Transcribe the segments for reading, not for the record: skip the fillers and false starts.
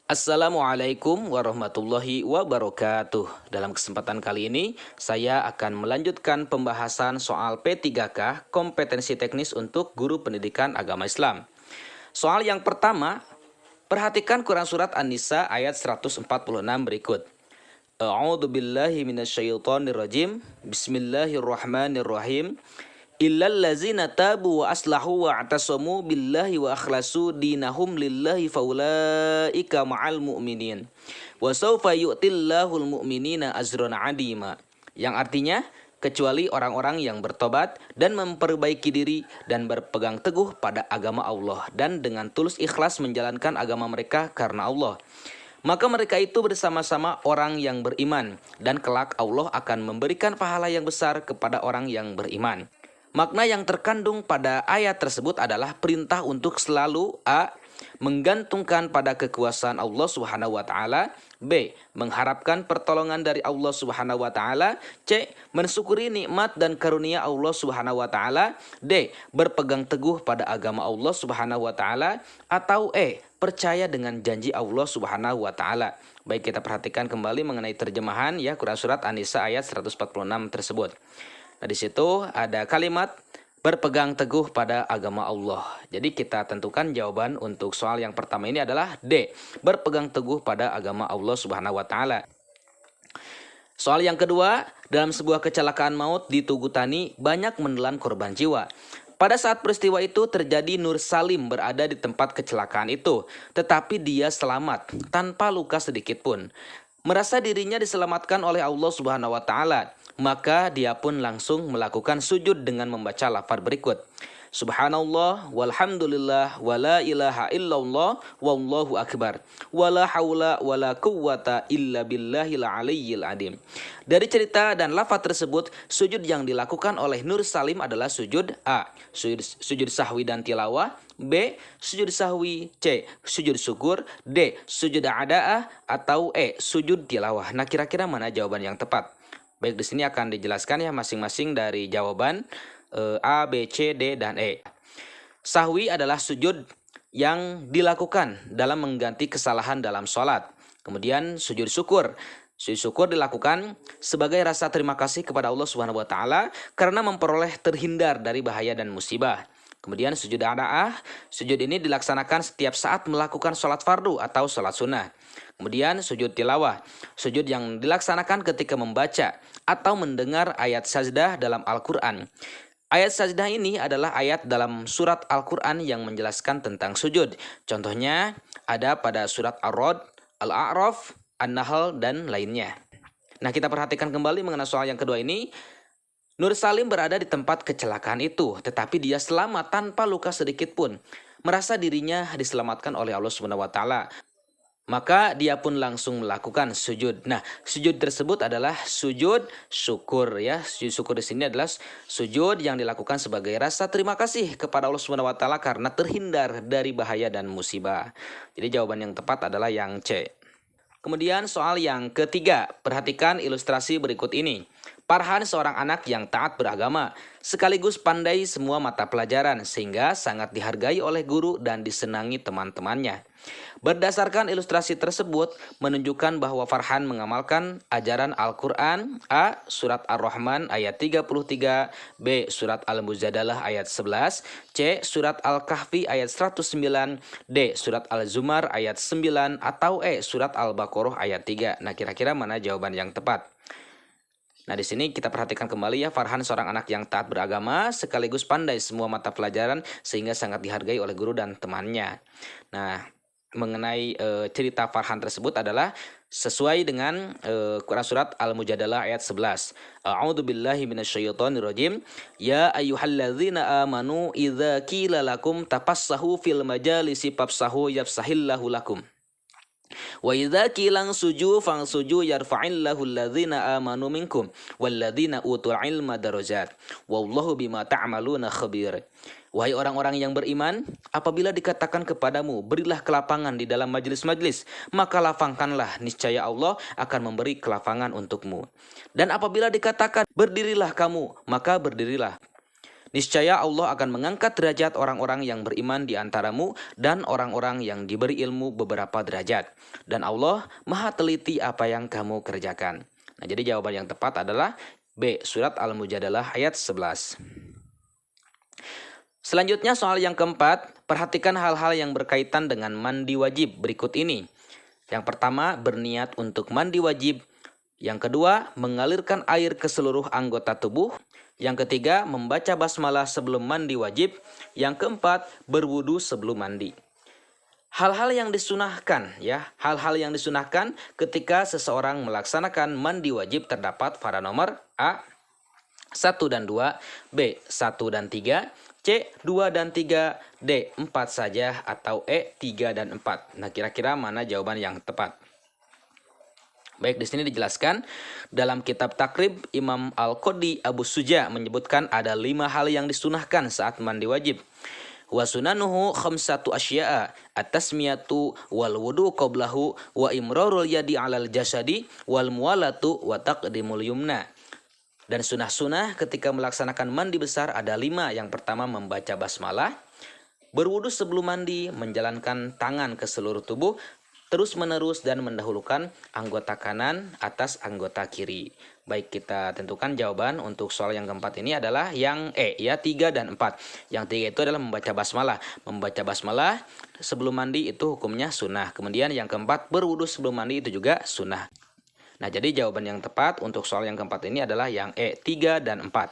Assalamualaikum warahmatullahi wabarakatuh. Dalam kesempatan kali ini, saya akan melanjutkan pembahasan soal P3K, kompetensi teknis untuk guru pendidikan agama Islam. Soal yang pertama, perhatikan Quran Surat An-Nisa ayat 146 berikut. A'udzu billahi minasyaitonir rajim. Bismillahirrahmanirrahim. Illal ladzina tabu wa aslahu wa atasamu billahi wa akhlasu dinahum lillahi faulaika ma'al mu'minin wa sawfa yu'tillahul mu'minina ajran 'azima. Yang artinya, kecuali orang-orang yang bertobat dan memperbaiki diri dan berpegang teguh pada agama Allah dan dengan tulus ikhlas menjalankan agama mereka karena Allah, maka mereka itu bersama-sama orang yang beriman, dan kelak Allah akan memberikan pahala yang besar kepada orang yang beriman. Makna yang terkandung pada ayat tersebut adalah perintah untuk selalu A. Menggantungkan pada kekuasaan Allah Subhanahu wa taala, B. Mengharapkan pertolongan dari Allah Subhanahu wa taala, C. Mensyukuri nikmat dan karunia Allah Subhanahu wa taala, D. Berpegang teguh pada agama Allah Subhanahu wa taala, atau E. Percaya dengan janji Allah Subhanahu wa taala. Baik, kita perhatikan kembali mengenai terjemahan ya Quran Surat An-Nisa ayat 146 tersebut. Nah, di situ ada kalimat berpegang teguh pada agama Allah. Jadi kita tentukan jawaban untuk soal yang pertama ini adalah D. Berpegang teguh pada agama Allah Subhanahu wa taala. Soal yang kedua, dalam sebuah kecelakaan maut di Tugu Tani banyak menelan korban jiwa. Pada saat peristiwa itu terjadi, Nur Salim berada di tempat kecelakaan itu, tetapi dia selamat tanpa luka sedikit pun. Merasa dirinya diselamatkan oleh Allah Subhanahu wa taala, maka dia pun langsung melakukan sujud dengan membaca lafaz berikut. Subhanallah walhamdulillah wala ilaha illallah wallahu akbar wala haula wala quwwata illa billahil aliyyil adim. Dari cerita dan lafaz tersebut, sujud yang dilakukan oleh Nur Salim adalah sujud A. Sujud sahwi dan tilawah, B. Sujud sahwi, C. Sujud syukur, D. Sujud adaah, atau E. Sujud tilawah. Nah, kira-kira mana jawaban yang tepat? Baik, di sini akan dijelaskan ya masing-masing dari jawaban A, B, C, D, dan E. Sahwi adalah sujud yang dilakukan dalam mengganti kesalahan dalam sholat. Kemudian sujud syukur. Sujud syukur dilakukan sebagai rasa terima kasih kepada Allah Subhanahu wa taala karena memperoleh terhindar dari bahaya dan musibah. Kemudian sujud adaah, sujud ini dilaksanakan setiap saat melakukan sholat fardu atau sholat sunnah. Kemudian sujud tilawah, sujud yang dilaksanakan ketika membaca atau mendengar ayat sajdah dalam Al-Quran. Ayat sajdah ini adalah ayat dalam surat Al-Quran yang menjelaskan tentang sujud. Contohnya ada pada surat Ar-Rod, Al-A'raf, An-Nahl, dan lainnya. Nah, kita perhatikan kembali mengenai soal yang kedua ini. Nur Salim berada di tempat kecelakaan itu, tetapi dia selamat tanpa luka sedikit pun. Merasa dirinya diselamatkan oleh Allah Subhanahu wa taala, maka dia pun langsung melakukan sujud. Nah, sujud tersebut adalah sujud syukur ya. Sujud syukur di sini adalah sujud yang dilakukan sebagai rasa terima kasih kepada Allah Subhanahu wa taala karena terhindar dari bahaya dan musibah. Jadi jawaban yang tepat adalah yang C. Kemudian soal yang ketiga, perhatikan ilustrasi berikut ini. Farhan seorang anak yang taat beragama, sekaligus pandai semua mata pelajaran sehingga sangat dihargai oleh guru dan disenangi teman-temannya. Berdasarkan ilustrasi tersebut menunjukkan bahwa Farhan mengamalkan ajaran Al-Quran. A. Surat Ar-Rahman ayat 33, B. Surat Al-Mujadalah ayat 11, C. Surat Al-Kahfi ayat 109, D. Surat Al-Zumar ayat 9, atau E. Surat Al-Baqarah ayat 3. Nah, kira-kira mana jawaban yang tepat? Nah, di sini kita perhatikan kembali ya, Farhan seorang anak yang taat beragama sekaligus pandai semua mata pelajaran sehingga sangat dihargai oleh guru dan temannya. Nah, mengenai cerita Farhan tersebut adalah sesuai dengan Quran Surat Al-Mujadalah ayat 11. A'udzu billahi minasyaitonir rajim. Ya ayyuhalladzina amanu idza qila lakum tafassahu fil majalisi fafsahu yafsahillahu lakum. Wa idza qilang suju fangsuju yarfa'illahu alladzina amanu minkum walladzina utul ilma darajat wallahu bima ta'maluna khabir. Wahai orang-orang yang beriman, apabila dikatakan kepadamu, berilah kelapangan di dalam majelis-majelis, maka lapangkanlah, niscaya Allah akan memberi kelapangan untukmu. Dan apabila dikatakan, berdirilah kamu, maka berdirilah. Niscaya Allah akan mengangkat derajat orang-orang yang beriman di antaramu dan orang-orang yang diberi ilmu beberapa derajat. Dan Allah Maha teliti apa yang kamu kerjakan. Nah, jadi jawaban yang tepat adalah B. Surat Al-Mujadalah ayat 11. Selanjutnya soal yang keempat, perhatikan hal-hal yang berkaitan dengan mandi wajib berikut ini. Yang pertama, berniat untuk mandi wajib. Yang kedua, mengalirkan air ke seluruh anggota tubuh. Yang ketiga, membaca basmalah sebelum mandi wajib. Yang keempat, berwudu sebelum mandi. Hal-hal yang disunahkan ya, hal-hal yang disunahkan ketika seseorang melaksanakan mandi wajib terdapat pada nomor A 1 dan 2, B 1 dan 3, C 2 dan 3, D 4 saja atau E 3 dan 4. Nah, kira-kira mana jawaban yang tepat? Baik, di sini dijelaskan dalam kitab Takrib Imam Al-Qadi Abu Suja menyebutkan ada 5 hal yang disunahkan saat mandi wajib. Wa sunanuhu khamsatu asya'a at-tasmiyatu wal wudu qablahu wa imrarul yadi 'alal jasadi wal muwalatu wa taqdimul yumna. Dan sunah-sunah ketika melaksanakan mandi besar ada 5. Yang pertama membaca basmalah, berwudu sebelum mandi, menjalankan tangan ke seluruh tubuh terus-menerus dan mendahulukan anggota kanan atas anggota kiri. Baik, kita tentukan jawaban untuk soal yang keempat ini adalah yang E ya, 3 dan 4. Yang 3 itu adalah membaca basmalah. Membaca basmalah sebelum mandi itu hukumnya sunnah. Kemudian yang keempat berwudu sebelum mandi itu juga sunnah. Nah, jadi jawaban yang tepat untuk soal yang keempat ini adalah yang E 3 dan 4.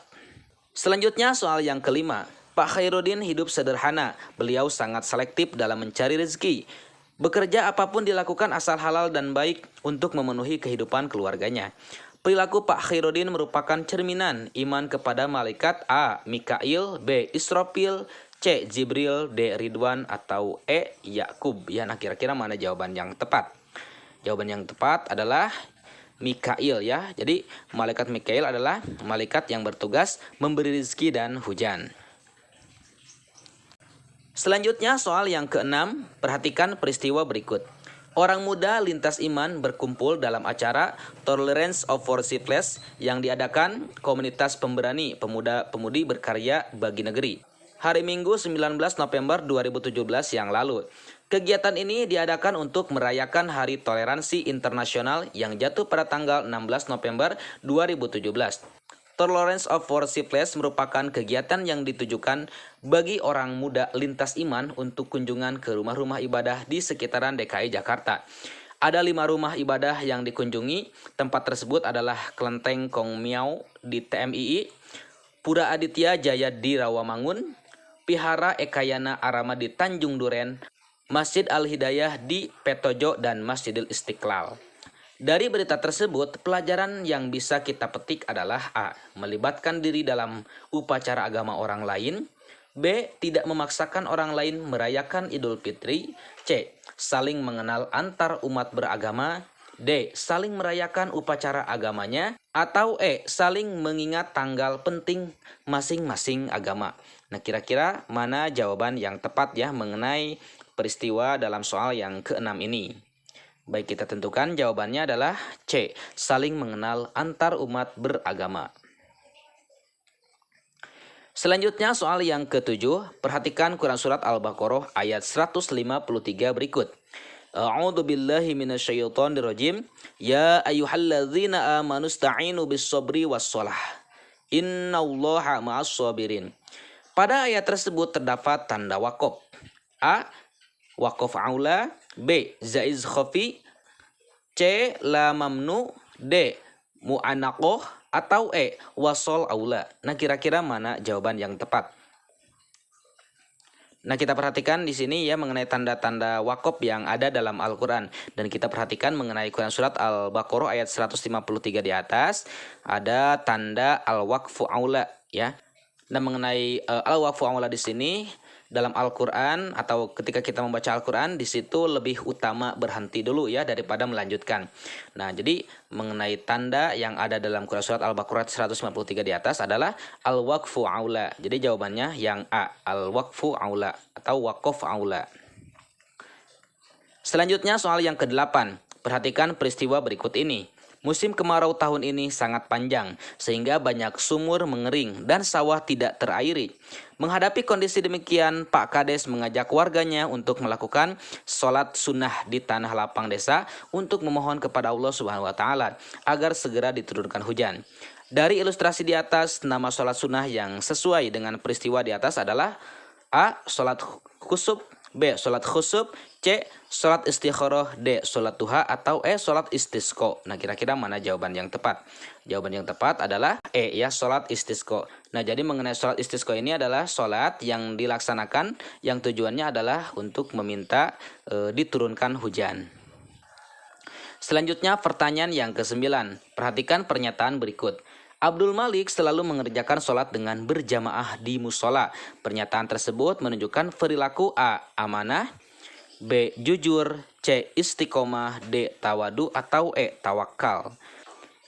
Selanjutnya soal yang kelima. Pak Khairuddin hidup sederhana. Beliau sangat selektif dalam mencari rezeki. Bekerja apapun dilakukan asal halal dan baik untuk memenuhi kehidupan keluarganya. Perilaku Pak Khairuddin merupakan cerminan iman kepada malaikat A. Mikail, B. Israfil, C. Jibril, D. Ridwan, atau E. Yakub. Ya, nah kira-kira mana jawaban yang tepat? Jawaban yang tepat adalah Mikail ya. Jadi malaikat Mikail adalah malaikat yang bertugas memberi rezeki dan hujan. Selanjutnya soal yang keenam, perhatikan peristiwa berikut. Orang muda lintas iman berkumpul dalam acara Tolerance of Worshipers yang diadakan komunitas pemberani pemuda-pemudi berkarya bagi negeri. Hari Minggu 19 November 2017 yang lalu. Kegiatan ini diadakan untuk merayakan Hari Toleransi Internasional yang jatuh pada tanggal 16 November 2017. Tolerance of Worshipers merupakan kegiatan yang ditujukan bagi orang muda lintas iman untuk kunjungan ke rumah-rumah ibadah di sekitaran DKI Jakarta. Ada 5 rumah ibadah yang dikunjungi. Tempat tersebut adalah Kelenteng Kong Miao di TMII, Pura Aditya Jaya di Rawamangun, Pihara Ekayana Arama di Tanjung Duren, Masjid Al-Hidayah di Petojo, dan Masjidil Istiqlal. Dari berita tersebut, pelajaran yang bisa kita petik adalah A. Melibatkan diri dalam upacara agama orang lain. B. Tidak memaksakan orang lain merayakan Idul Fitri. C. Saling mengenal antar umat beragama. D. Saling merayakan upacara agamanya. Atau E. Saling mengingat tanggal penting masing-masing agama. Nah, kira-kira mana jawaban yang tepat ya mengenai peristiwa dalam soal yang keenam ini? Baik, kita tentukan jawabannya adalah C. Saling mengenal antar umat beragama. Selanjutnya soal yang ketujuh. Perhatikan Quran Surat Al-Baqarah ayat 153 berikut. A'udzu billahi minasyaitonir rajim. Ya ayyuhalladzina amanu ista'inu bis-sabri was-shalah. Innallaha ma'as-sabirin. Pada ayat tersebut terdapat tanda waqaf. A. Waqaf aula. B. Zaiz khafi. C. La mamnu. D. Mu'anaqoh. Atau E. Wasol aula. Nah, kira-kira mana jawaban yang tepat? Nah, kita perhatikan di sini ya mengenai tanda-tanda waqaf yang ada dalam Al-Quran. Dan kita perhatikan mengenai Quran Surat Al-Baqarah ayat 153 di atas. Ada tanda al-waqfu aula ya. Dan mengenai al-waqfu aula di sini dalam Al-Quran atau ketika kita membaca Al-Quran di situ lebih utama berhenti dulu ya daripada melanjutkan. Nah, jadi mengenai tanda yang ada dalam Quran Surat Al-Baqarah 153 di atas adalah al-waqfu aula. Jadi jawabannya yang A, al-waqfu aula atau waqaf aula. Selanjutnya soal yang ke-8. Perhatikan peristiwa berikut ini. Musim kemarau tahun ini sangat panjang, sehingga banyak sumur mengering dan sawah tidak terairi. Menghadapi kondisi demikian, Pak Kades mengajak warganya untuk melakukan sholat sunnah di tanah lapang desa untuk memohon kepada Allah Subhanahu wa Ta'ala agar segera diturunkan hujan. Dari ilustrasi di atas, nama sholat sunnah yang sesuai dengan peristiwa di atas adalah A. Sholat khusub, B. Sholat khusub, C. Sholat istikharah, D. Sholat duha, atau E. Sholat istisqa. Nah, kira-kira mana jawaban yang tepat? Jawaban yang tepat adalah E, ya, sholat istisqa. Nah, jadi mengenai sholat istisqa ini adalah sholat yang dilaksanakan yang tujuannya adalah untuk meminta diturunkan hujan. Selanjutnya pertanyaan yang ke-9. Perhatikan pernyataan berikut. Abdul Malik selalu mengerjakan sholat dengan berjamaah di musola. Pernyataan tersebut menunjukkan perilaku A. Amanah, B. Jujur, C. Istiqomah, D. Tawadu, atau E. Tawakal.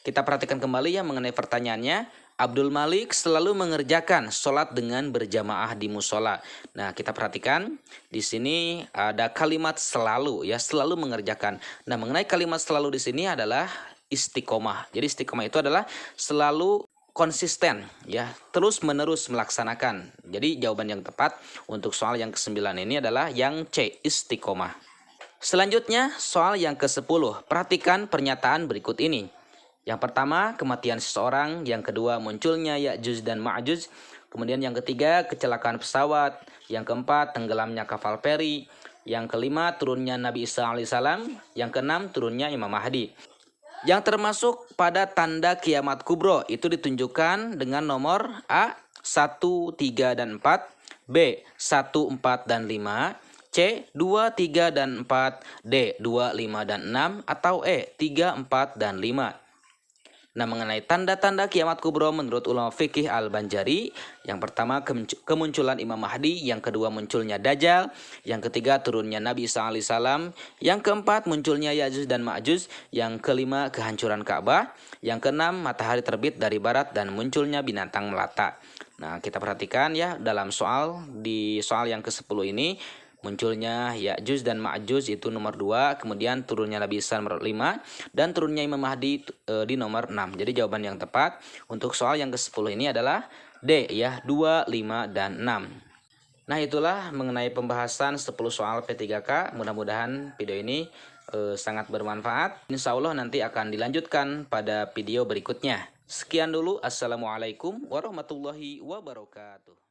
Kita perhatikan kembali ya mengenai pertanyaannya. Abdul Malik selalu mengerjakan sholat dengan berjamaah di musola. Nah, kita perhatikan di sini ada kalimat selalu, ya, selalu mengerjakan. Nah, mengenai kalimat selalu di sini adalah istiqomah. Jadi istiqomah itu adalah selalu konsisten, ya, terus menerus melaksanakan. Jadi jawaban yang tepat untuk soal yang ke-9 ini adalah yang C, istiqomah. Selanjutnya soal yang ke-10. Perhatikan pernyataan berikut ini. Yang pertama, kematian seseorang. Yang kedua, munculnya Ya'juj dan Ma'juj. Kemudian yang ketiga, kecelakaan pesawat. Yang keempat, tenggelamnya kapal feri. Yang kelima, turunnya Nabi Isa alaihissalam. Yang keenam, turunnya Imam Mahdi. Yang termasuk pada tanda kiamat kubro itu ditunjukkan dengan nomor A, 1, 3, dan 4. B, 1, 4, dan 5. C, 2, 3, dan 4. D, 2, 5, dan 6. Atau E, 3, 4, dan 5. Nah, mengenai tanda-tanda kiamat kubro menurut ulama fikih Al-Banjari, yang pertama kemunculan Imam Mahdi, yang kedua munculnya Dajjal, yang ketiga turunnya Nabi Isa alaihissalam, yang keempat munculnya Ya'juj dan Ma'juj, yang kelima kehancuran Ka'bah, yang keenam matahari terbit dari barat dan munculnya binatang melata. Nah, kita perhatikan ya dalam di soal yang ke-10 ini. Munculnya Ya'juj dan Ma'juj itu nomor 2, kemudian turunnya Nabi Isa nomor 5, dan turunnya Imam Mahdi di nomor 6. Jadi jawaban yang tepat untuk soal yang ke-10 ini adalah D, ya, 2, 5, dan 6. Nah, itulah mengenai pembahasan 10 soal P3K. Mudah-mudahan video ini sangat bermanfaat. Insya Allah nanti akan dilanjutkan pada video berikutnya. Sekian dulu. Assalamualaikum warahmatullahi wabarakatuh.